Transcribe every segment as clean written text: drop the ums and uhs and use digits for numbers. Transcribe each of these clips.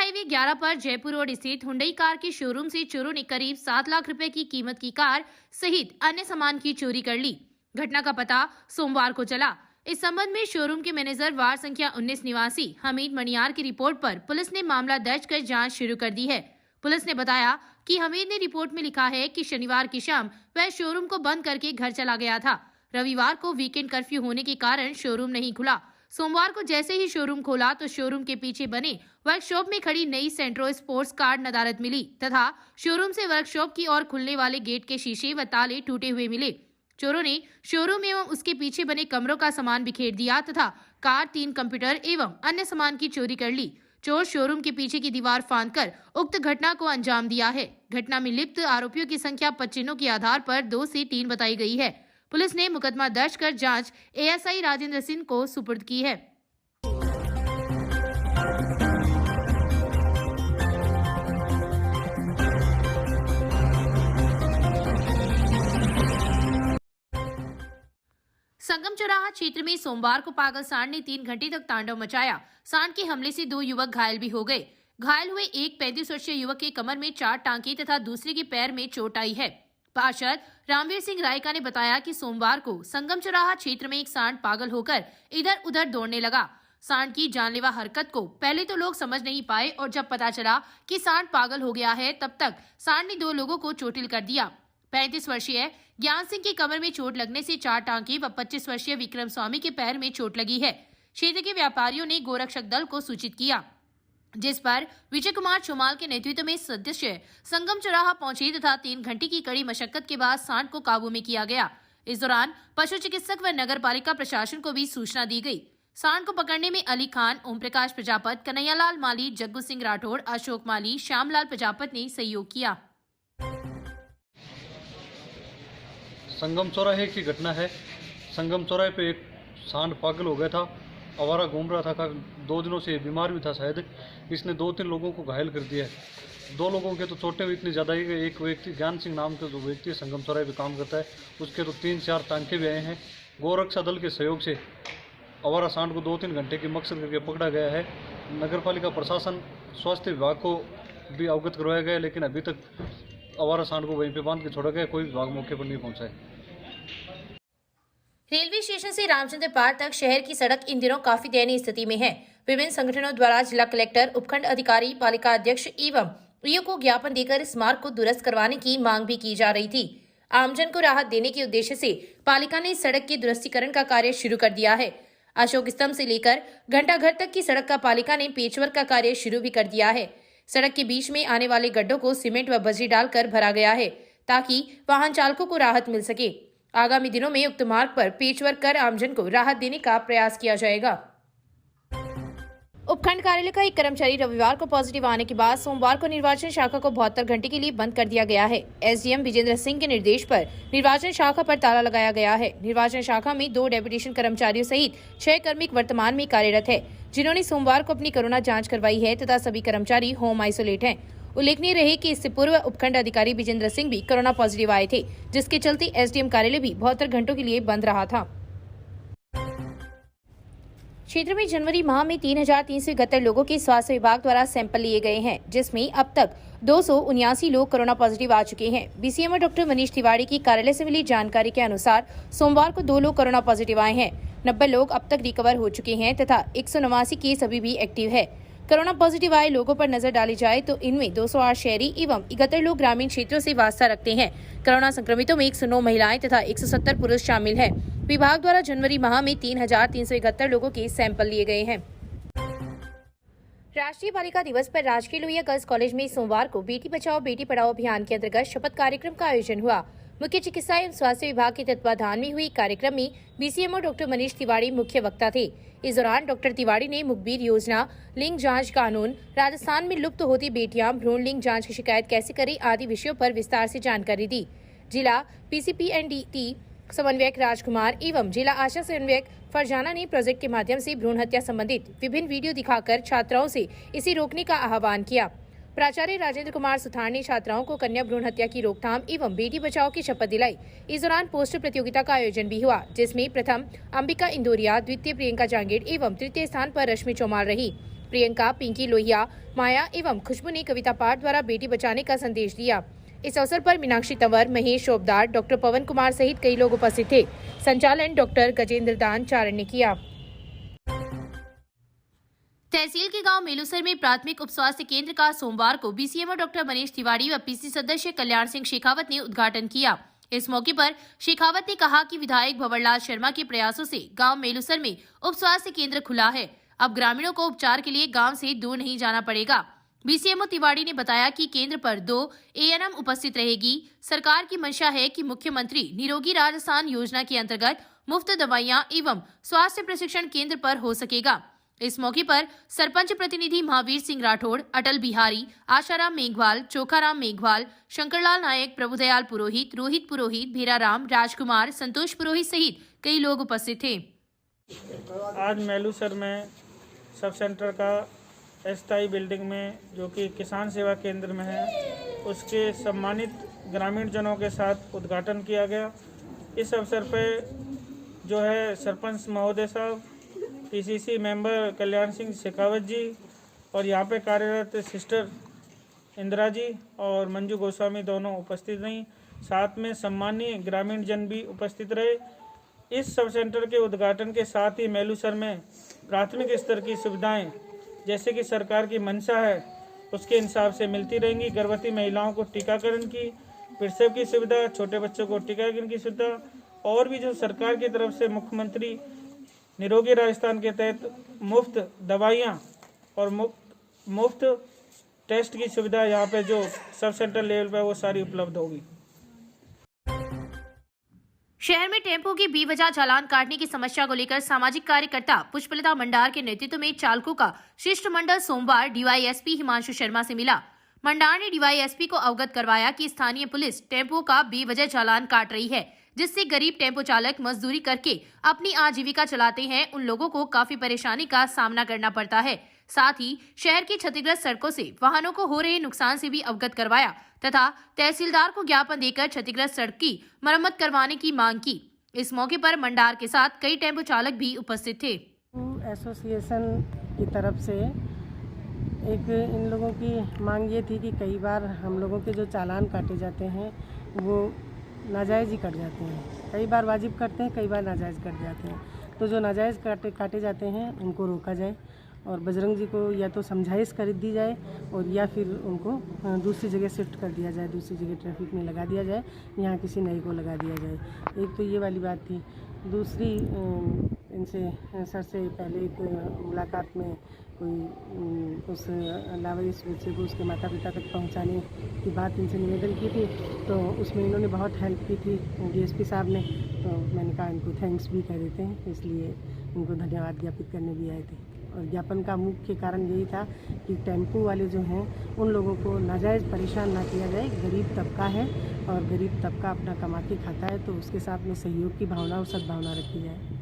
Highway 11 पर Jaipur road स्थित Hyundai car के शोरूम से चोरों ने करीब 7 लाख रुपए की कीमत की कार सहित अन्य सामान की चोरी कर ली। घटना का पता सोमवार को चला। इस संबंध में शोरूम के मैनेजर वार्ड संख्या 19 निवासी हमीद मणियार की रिपोर्ट पर पुलिस ने मामला दर्ज कर जांच शुरू कर दी है। पुलिस ने बताया कि हमीद ने रिपोर्ट में लिखा है कि शनिवार की शाम वह शोरूम को बंद करके घर चला गया था। रविवार को वीकेंड कर्फ्यू होने के कारण शोरूम नहीं खुला। सोमवार को जैसे ही शोरूम खोला तो शोरूम के पीछे बने वर्कशॉप में खड़ी नई सेंट्रो स्पोर्ट्स कार नदारद मिली तथा शोरूम से वर्कशॉप की ओर खुलने वाले गेट के शीशे व ताले टूटे हुए मिले। चोरों ने शोरूम एवं उसके पीछे बने कमरों का सामान बिखेर दिया तथा कार, 3 कंप्यूटर एवं अन्य सामान की चोरी कर ली। चोर शोरूम के पीछे की दीवार फांदकर उक्त घटना को अंजाम दिया है। घटना में लिप्त आरोपियों की संख्या 25 के आधार पर 2 से 3 बताई गई है। पुलिस ने मुकदमा दर्ज कर जांच एएसआई राजेंद्र सिंह को सुपुर्द की है। संगम चौराहा क्षेत्र में सोमवार को पागल सांड ने 3 घंटे तक तांडव मचाया। सांड के हमले से 2 युवक घायल भी हो गए। घायल हुए एक 35 वर्षीय युवक के कमर में 4 टांके तथा दूसरे के पैर में चोट आई है। पार्षद रामवीर सिंह रायका ने बताया कि सोमवार को संगम चौराहा क्षेत्र में एक सांड पागल होकर इधर उधर दौड़ने लगा। सांड की जानलेवा हरकत को पहले तो लोग समझ नहीं पाए और जब पता चला कि सांड पागल हो गया है तब तक सांड ने 2 लोगों को चोटिल कर दिया। 35 वर्षीय ज्ञान सिंह की कमर में चोट लगने से 4 टांके व 25 वर्षीय विक्रम स्वामी के पैर में चोट लगी है। क्षेत्र के व्यापारियों ने गोरक्षक दल को सूचित किया, जिस पर विजय कुमार चौमाल के नेतृत्व में सदस्य संगम चौराहा पहुंचे तथा 3 घंटे की कड़ी मशक्कत के बाद सांड को काबू में किया गया। इस दौरान पशु चिकित्सक व नगर पालिका प्रशासन को भी सूचना दी गई। सांड को पकड़ने में अली खान, ओम प्रकाश प्रजापत, कन्हैयालाल माली, जग्गू सिंह राठौड़, अशोक माली, श्यामलाल प्रजापत ने सहयोग किया। संगम चौराहे की घटना है। संगम चौराहे पे एक सांड पागल हो गया था, आवारा घूम रहा था। 2 दिनों से बीमार भी था शायद। इसने 2-3 लोगों को घायल कर दिया है। 2 लोगों के तो चोटें भी इतनी ज़्यादा ही। एक व्यक्ति ज्ञान सिंह नाम का जो व्यक्ति संगम चौराहे पे काम करता है, उसके तो 3-4 टांके भी आए हैं। गोरक्षा दल के सहयोग से आवारा सांड को 2-3 घंटे की मकसद करके पकड़ा गया है। नगर पालिका प्रशासन, स्वास्थ्य विभाग को भी अवगत करवाया गया, लेकिन अभी तक आवारा सांड को वहीं पे बांध के छोड़ा गया। कोई विभाग मौके पर नहीं पहुंचा है। रेलवे स्टेशन से रामचंद्र पार्क तक शहर की सड़क इन दिनों काफी दयनीय स्थिति में है। विभिन्न संगठनों द्वारा जिला कलेक्टर, उपखंड अधिकारी, पालिका अध्यक्ष एवं ईओ को ज्ञापन देकर इस मार्ग को दुरुस्त करवाने की मांग भी की जा रही थी। आमजन को राहत देने के उद्देश्य से पालिका ने सड़क के दुरुस्तीकरण का कार्य शुरू कर दिया है। अशोक स्तंभ से लेकर घंटाघर तक की सड़क का पालिका ने पेचवर्क का कार्य शुरू भी कर दिया है। सड़क के बीच में आने वाले गड्ढों को सीमेंट व बजरी डालकर भरा गया है ताकि वाहन चालकों को राहत मिल सके। आगामी दिनों में उक्त मार्ग पर पेचवर्क कर आमजन को राहत देने का प्रयास किया जाएगा। उपखंड कार्यालय का एक कर्मचारी रविवार को पॉजिटिव आने के बाद सोमवार को निर्वाचन शाखा को 72 घंटे के लिए बंद कर दिया गया है। एसडीएम विजेंद्र सिंह के निर्देश पर निर्वाचन शाखा पर ताला लगाया गया है। निर्वाचन शाखा में 2 डेपुटेशन कर्मचारियों सहित 6 कर्मी वर्तमान में कार्यरत है, जिन्होंने सोमवार को अपनी कोरोना जाँच करवाई है तथा सभी कर्मचारी होम आइसोलेट हैं। उल्लेखनीय रहे कि इससे पूर्व उपखंड अधिकारी विजेंद्र सिंह भी कोरोना पॉजिटिव आए थे, जिसके चलते एसडीएम कार्यालय भी 72 घंटों के लिए बंद रहा था। क्षेत्र में जनवरी माह में 3,371 लोगों के स्वास्थ्य विभाग द्वारा सैंपल लिए गए हैं, जिसमें अब तक 279 लोग कोरोना पॉजिटिव आ चुके हैं। बीसीएमओ डॉक्टर मनीष तिवारी की कार्यालय से मिली जानकारी के अनुसार सोमवार को 2 लोग कोरोना पॉजिटिव आए हैं। 90 लोग अब तक रिकवर हो चुके हैं तथा 189 केस अभी भी एक्टिव है। कोरोना पॉजिटिव आए लोगों पर नजर डाली जाए तो इनमें 208 शहरी एवं 71 लोग ग्रामीण क्षेत्रों से वास्ता रखते हैं। कोरोना संक्रमितों में 109 महिलाएं तथा 170 पुरुष शामिल हैं। विभाग द्वारा जनवरी माह में 3,371 लोगों के सैंपल लिए गए हैं। राष्ट्रीय बालिका दिवस पर राजकीय लोहिया गर्ल्स कॉलेज में सोमवार को बेटी बचाओ बेटी पढ़ाओ अभियान के अंतर्गत शपथ कार्यक्रम का आयोजन हुआ। मुख्य चिकित्सा एवं स्वास्थ्य विभाग के तत्वाधान में हुई कार्यक्रम में बीसीएमओ डॉक्टर मनीष तिवारी मुख्य वक्ता थे। इस दौरान डॉक्टर तिवारी ने मुखबिर योजना, लिंग जांच कानून, राजस्थान में लुप्त होती बेटियां, भ्रूण लिंग जांच की शिकायत कैसे करें आदि विषयों पर विस्तार से जानकारी दी। जिला पीसीपीएनडीटी समन्वयक राजकुमार एवं जिला आशा समन्वयक फरजाना ने प्रोजेक्ट के माध्यम से भ्रूण हत्या संबंधित विभिन्न वीडियो दिखाकर छात्राओं से इसे रोकने का आह्वान किया। प्राचार्य राजेंद्र कुमार सुथार ने छात्राओं को कन्या भ्रूण हत्या की रोकथाम एवं बेटी बचाओ की शपथ दिलाई। इस दौरान पोस्टर प्रतियोगिता का आयोजन भी हुआ, जिसमें प्रथम अंबिका इंदौरिया, द्वितीय प्रियंका जांगीड़ एवं तृतीय स्थान पर रश्मि चौमाल रही। प्रियंका, पिंकी लोहिया, माया एवं खुशबू ने कविता पाठ द्वारा बेटी बचाने का संदेश दिया। इस अवसर पर मीनाक्षी तंवर, महेश शोभदार, डॉक्टर पवन कुमार सहित कई लोग उपस्थित थे। संचालन डॉक्टर गजेंद्र दान चारण ने किया। तहसील के गांव मेलूसर में प्राथमिक उप स्वास्थ्य केंद्र का सोमवार को बीसीएमओ डॉक्टर मनीष तिवारी व पीसी सदस्य कल्याण सिंह शेखावत ने उद्घाटन किया। इस मौके पर शेखावत ने कहा कि विधायक भंवरलाल शर्मा के प्रयासों से गांव मेलूसर में उप स्वास्थ्य केंद्र खुला है। अब ग्रामीणों को उपचार के लिए गांव से दूर नहीं जाना पड़ेगा। बीसीएमओ तिवारी ने बताया कि केंद्र पर 2 एएनएम उपस्थित रहेगी। सरकार की मंशा है कि मुख्यमंत्री निरोगी राजस्थान योजना के अंतर्गत मुफ्त दवाइयां एवं स्वास्थ्य प्रशिक्षण केंद्र पर हो सकेगा। इस मौके पर सरपंच प्रतिनिधि महावीर सिंह राठौड़, अटल बिहारी, आशाराम मेघवाल, चोखाराम मेघवाल, शंकरलाल नायक, प्रभुदयाल पुरोहित, रोहित पुरोहित, भीराराम, राजकुमार, संतोष पुरोहित सहित कई लोग उपस्थित थे। आज मेलूसर में सब सेंटर का अस्थायी बिल्डिंग में, जो कि किसान सेवा केंद्र में है, उसके सम्मानित ग्रामीण जनों के साथ उद्घाटन किया गया। इस अवसर पे जो है सरपंच महोदय साहब, पीसीसी मेंबर कल्याण सिंह शेखावत जी और यहाँ पे कार्यरत सिस्टर इंदिरा जी और मंजू गोस्वामी दोनों उपस्थित रहीं। साथ में सम्मानीय ग्रामीण जन भी उपस्थित रहे। इस सब सेंटर के उद्घाटन के साथ ही मेलूसर में प्राथमिक स्तर की सुविधाएं जैसे कि सरकार की मंशा है उसके हिसाब से मिलती रहेंगी। गर्भवती महिलाओं को टीकाकरण की, प्रसव की सुविधा, छोटे बच्चों को टीकाकरण की सुविधा और भी जो सरकार की तरफ से मुख्यमंत्री निरोगी राजस्थान के तहत मुफ्त दवाइयां और मुफ्त टेस्ट की सुविधा यहाँ पे जो सब सेंटर लेवल पे वो सारी उपलब्ध होगी। शहर में टेम्पो की बेवजह चालान काटने की समस्या को लेकर सामाजिक कार्यकर्ता पुष्पलता मंडार के नेतृत्व में चालकों का शिष्टमंडल सोमवार डीवाईएसपी हिमांशु शर्मा से मिला। मंडार ने डीवाईएसपी को अवगत करवाया कि स्थानीय पुलिस टेम्पो का बेवजह चालान काट रही है, जिससे गरीब टेम्पो चालक मजदूरी करके अपनी आजीविका चलाते हैं। उन लोगों को काफी परेशानी का सामना करना पड़ता है। साथ ही शहर की क्षतिग्रस्त सड़कों से वाहनों को हो रहे नुकसान से भी अवगत करवाया तथा तहसीलदार को ज्ञापन देकर क्षतिग्रस्त सड़क की मरम्मत करवाने की मांग की। इस मौके पर मंडार के साथ कई टेम्पो चालक भी उपस्थित थे। एसोसिएशन की तरफ से एक इन लोगों की मांग ये थी कि कई बार हम लोगों के जो चालान काटे जाते हैं वो नाजायज़ ही कट जाते हैं। कई बार वाजिब करते हैं, कई बार नाजायज़ कट जाते हैं। तो जो नाजायज़ काटे जाते हैं उनको रोका जाए और बजरंग जी को या तो समझाइश कर दी जाए और या फिर उनको दूसरी जगह शिफ्ट कर दिया जाए, दूसरी जगह ट्रैफिक में लगा दिया जाए, यहाँ किसी नए को लगा दिया जाए। एक तो ये वाली बात थी। दूसरी, इनसे सर से पहले एक मुलाकात में कोई उस लावारिस बच्चे को उसके माता पिता तक पहुंचाने की बात इनसे निवेदन की थी, तो उसमें इन्होंने बहुत हेल्प की थी डीएसपी साहब ने। तो मैंने कहा इनको थैंक्स भी कह देते हैं, इसलिए इनको धन्यवाद ज्ञापित करने भी आए थे। और ज्ञापन का मुख्य कारण यही था कि टेम्पो वाले जो हैं उन लोगों को नाजायज़ परेशान ना किया जाए। गरीब तबका है और गरीब तबका अपना कमा के खाता है, तो उसके साथ में सहयोग की भावना और सद्भावना रखी जाए।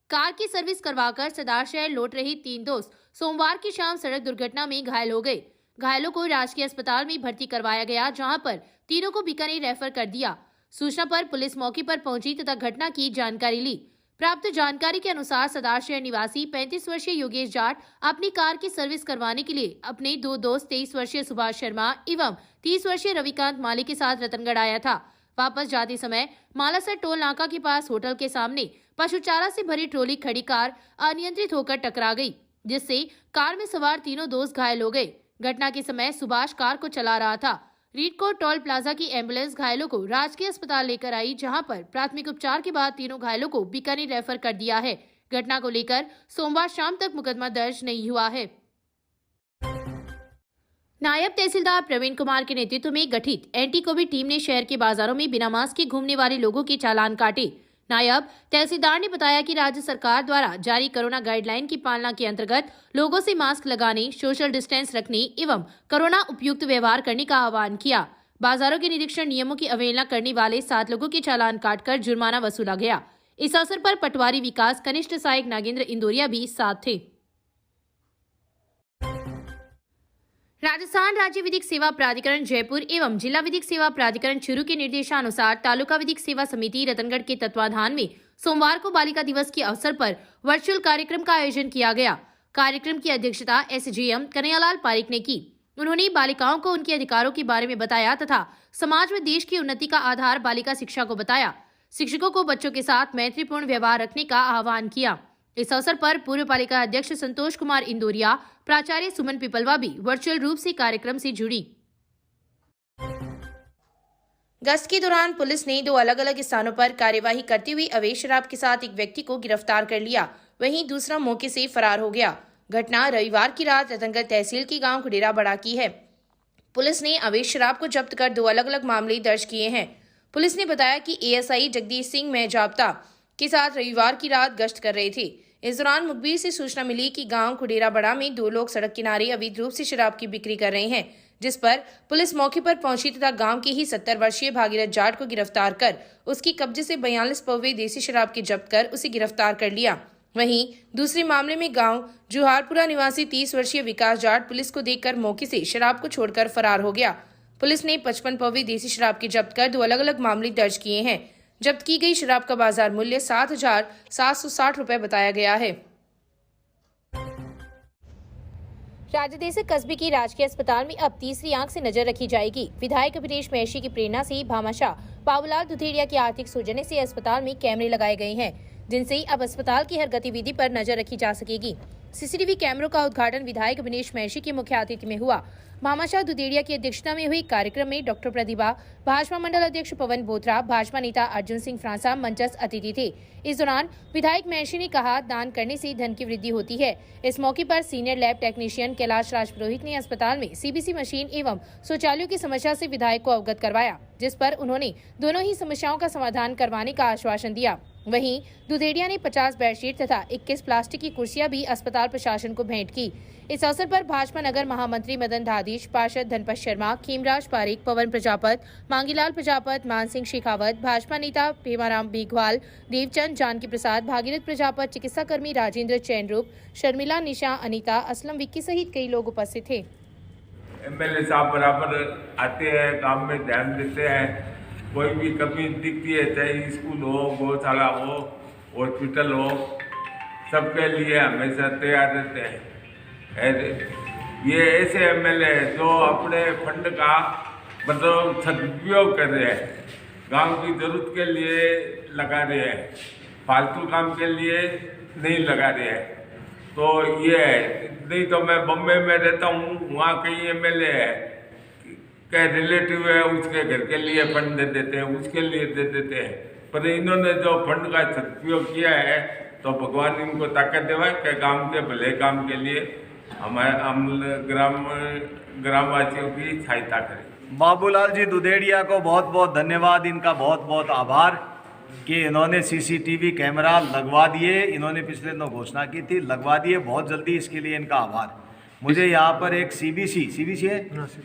कार की सर्विस करवाकर सदार शहर लौट रही 3 दोस्त सोमवार की शाम सड़क दुर्घटना में घायल हो गए। घायलों को राजकीय अस्पताल में भर्ती करवाया गया, जहां पर तीनों को बीकानेर रेफर कर दिया। सूचना पर पुलिस मौके पर पहुंची तथा घटना की जानकारी ली। प्राप्त जानकारी के अनुसार सदार शहर निवासी 35 वर्षीय योगेश जाट अपनी कार की सर्विस करवाने के लिए अपने 2 दोस्त 23 वर्षीय सुभाष शर्मा एवं 30 वर्षीय रविकांत माली के साथ रतनगढ़ आया था। वापस जाते समय मालासर टोल नाका के पास होटल के सामने पशु चारा से भरी ट्रॉली खड़ी कार अनियंत्रित होकर टकरा गई, जिससे कार में सवार तीनों दोस्त घायल हो गए। घटना के समय सुभाष कार को चला रहा था। रीडकोट टोल प्लाजा की एम्बुलेंस घायलों को राजकीय अस्पताल लेकर आई, जहां पर प्राथमिक उपचार के बाद तीनों घायलों को बीकानेर रेफर कर दिया है। घटना को लेकर सोमवार शाम तक मुकदमा दर्ज नहीं हुआ है। नायब तहसीलदार प्रवीण कुमार के नेतृत्व में गठित एंटी कोविड टीम ने शहर के बाजारों में बिना मास्क के घूमने वाले लोगों के चालान काटे। नायब तहसीलदार ने बताया कि राज्य सरकार द्वारा जारी कोरोना गाइडलाइन की पालना के अंतर्गत लोगों से मास्क लगाने, सोशल डिस्टेंस रखने एवं कोरोना उपयुक्त व्यवहार करने का आह्वान किया। बाजारों के निरीक्षण नियमों की अवहेलना करने वाले 7 लोगों के चालान काटकर जुर्माना वसूला गया। इस अवसर पर पटवारी विकास कनिष्ठ सहायक नागेंद्र इंदौरिया भी साथ थे। राजस्थान राज्य विधिक सेवा प्राधिकरण जयपुर एवं जिला विधिक सेवा प्राधिकरण चूरू के निर्देशानुसार तालुका विधिक सेवा समिति रतनगढ़ के तत्वाधान में सोमवार को बालिका दिवस के अवसर पर वर्चुअल कार्यक्रम का आयोजन किया गया। कार्यक्रम की अध्यक्षता SGM कन्हैयालाल पारिक ने की। उन्होंने बालिकाओं को उनके अधिकारों के बारे में बताया तथा समाज में देश की उन्नति का आधार बालिका शिक्षा को बताया। शिक्षकों को बच्चों के साथ मैत्रीपूर्ण व्यवहार रखने का आह्वान किया। इस अवसर पर पूर्व पालिका अध्यक्ष संतोष कुमार इंदौरिया, प्राचार्य सुमन पिपलवा भी वर्चुअल रूप से कार्यक्रम से जुड़ी। गश्त के दौरान पुलिस ने 2 अलग-अलग स्थानों पर कार्यवाही करते हुए अवैध शराब के साथ एक व्यक्ति को गिरफ्तार कर लिया, वहीं दूसरा मौके से फरार हो गया। घटना रविवार की रात रतनगढ़ तहसील के गांव खुडेरा बड़ा की है। पुलिस ने अवैध शराब को जब्त कर 2 अलग-अलग मामले दर्ज किए हैं। पुलिस ने बताया कि ASI जगदीश सिंह मेहजाब्ता के साथ रविवार की रात गश्त कर रहे थे। इस दौरान मुखबिर से सूचना मिली कि गांव खुडेरा बड़ा में 2 लोग सड़क किनारे अवैध रूप से शराब की बिक्री कर रहे हैं, जिस पर पुलिस मौके पर पहुंची तथा गांव के ही 70 वर्षीय भागीरथ जाट को गिरफ्तार कर उसकी कब्जे से 42 पौवे देसी शराब के जब्त कर उसे गिरफ्तार कर लिया। वहीं दूसरे मामले में गांव जुहारपुरा निवासी 30 वर्षीय विकास जाट पुलिस को देखकर मौके से शराब को छोड़कर फरार हो गया। पुलिस ने 55 पौवे देसी शराब के जब्त कर 2 अलग-अलग मामले दर्ज किए हैं। जब्त की गई शराब का बाजार मूल्य 7,760 रुपए बताया गया है। राजदेशिक कस्बे की राजकीय अस्पताल में अब तीसरी आंख से नजर रखी जाएगी। विधायक अभिनेश महर्षि की प्रेरणा से भामाशाह बाबूलाल दुधेड़िया के आर्थिक सौजन्य से अस्पताल में कैमरे लगाए गए हैं, जिनसे अब अस्पताल की हर गतिविधि पर नजर रखी जा सकेगी। CCTV कैमरों का उद्घाटन विधायक अभिनेश महर्षि के मुख्य आतिथ्य में हुआ। भामाशाह दुधेड़िया की अध्यक्षता में हुई कार्यक्रम में डॉक्टर प्रतिभा, भाजपा मंडल अध्यक्ष पवन बोथरा, भाजपा नेता अर्जुन सिंह फ्रांसा मंचस्थ अतिथि थे। इस दौरान विधायक महर्षि ने कहा, दान करने से धन की वृद्धि होती है। इस मौके पर senior lab technician Kailash Raj Purohit ने अस्पताल में CBC मशीन एवं शौचालयों की समस्या से विधायक को अवगत करवाया, जिस पर उन्होंने दोनों ही समस्याओं का समाधान करवाने का आश्वासन दिया। वहीं दुधेड़िया ने 50 बेडशीट तथा 21 प्लास्टिक की कुर्सियां भी अस्पताल प्रशासन को भेंट की। इस अवसर पर भाजपा नगर महामंत्री मदन धादीश, पार्षद धनपत शर्मा, खेमराज पारिक, पवन प्रजापत, मांगीलाल प्रजापत, मानसिंह शेखावत, भाजपा नेता पेमाराम बेघवाल, देवचंद, जानकी प्रसाद, भागीरथ प्रजापत, चिकित्सा कर्मी राजेंद्र चैनरूप, शर्मिला, निशा, अनीता, असलम विक्की सहित कई लोग उपस्थित थे। MLA साहब बराबर आते हैं, काम में ध्यान देते हैं। कोई भी कमी दिखती है, चाहे स्कूल हो, गौशाला हो, हॉस्पिटल हो, सबके लिए हमेशा तैयार रहते हैं। ये ऐसे MLA जो अपने फंड का मतलब सदुपयोग कर रहे हैं, गांव की जरूरत के लिए लगा रहे हैं, फालतू काम के लिए नहीं लगा रहे हैं। तो ये है, नहीं तो मैं बम्बे में रहता हूँ, वहाँ कई MLA है क्या रिलेटिव है, उसके घर के लिए फंड दे देते हैं, उसके लिए दे देते हैं, पर इन्होंने जो फंड का सदुपयोग किया है तो भगवान इनको ताकत देवा कि काम के भले काम के लिए हम ग्रामवासियों की सहायता करें। बाबूलाल जी दुधेड़िया को बहुत बहुत धन्यवाद, इनका बहुत बहुत आभार कि इन्होंने CCTV कैमरा लगवा दिए। इन्होंने पिछले दिनों घोषणा की थी, लगवा दिए बहुत जल्दी, इसके लिए इनका आभार। मुझे यहाँ पर एक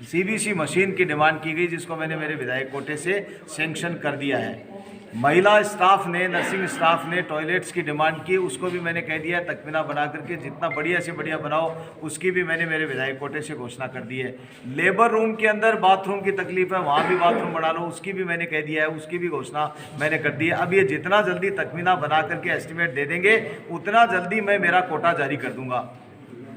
CBC मशीन की डिमांड की गई, जिसको मैंने मेरे विधायक कोटे से सैंक्शन कर दिया है। महिला स्टाफ ने, नर्सिंग स्टाफ ने टॉयलेट्स की डिमांड की, उसको भी मैंने कह दिया तकमीना बना करके जितना बढ़िया से बढ़िया बनाओ, उसकी भी मैंने मेरे विधायक कोटे से घोषणा कर दी है। लेबर रूम के अंदर बाथरूम की तकलीफ है, वहाँ भी बाथरूम बना लो, उसकी भी मैंने कह दिया है, उसकी भी घोषणा मैंने कर दी है। अब ये जितना जल्दी तकमीना बना करके एस्टिमेट दे देंगे, उतना जल्दी मैं मेरा कोटा जारी कर दूंगा।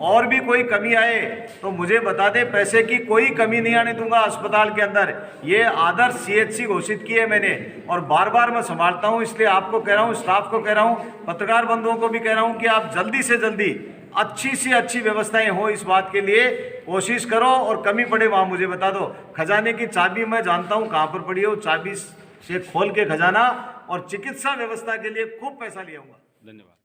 और भी कोई कमी आए तो मुझे बता दे, पैसे की कोई कमी नहीं आने दूंगा अस्पताल के अंदर। ये आदर्श CHC घोषित की है मैंने, और बार बार मैं संभालता हूं, इसलिए आपको कह रहा हूं, स्टाफ को कह रहा हूं, पत्रकार बंधुओं को भी कह रहा हूं कि आप जल्दी से जल्दी अच्छी से अच्छी व्यवस्थाएं हो, इस बात के लिए कोशिश करो, और कमी पड़े वहां मुझे बता दो। खजाने की चाबी मैं जानता हूँ कहाँ पर पड़ी हो, चाबी से खोल के खजाना और चिकित्सा व्यवस्था के लिए खूब पैसा लिया हूँ। धन्यवाद।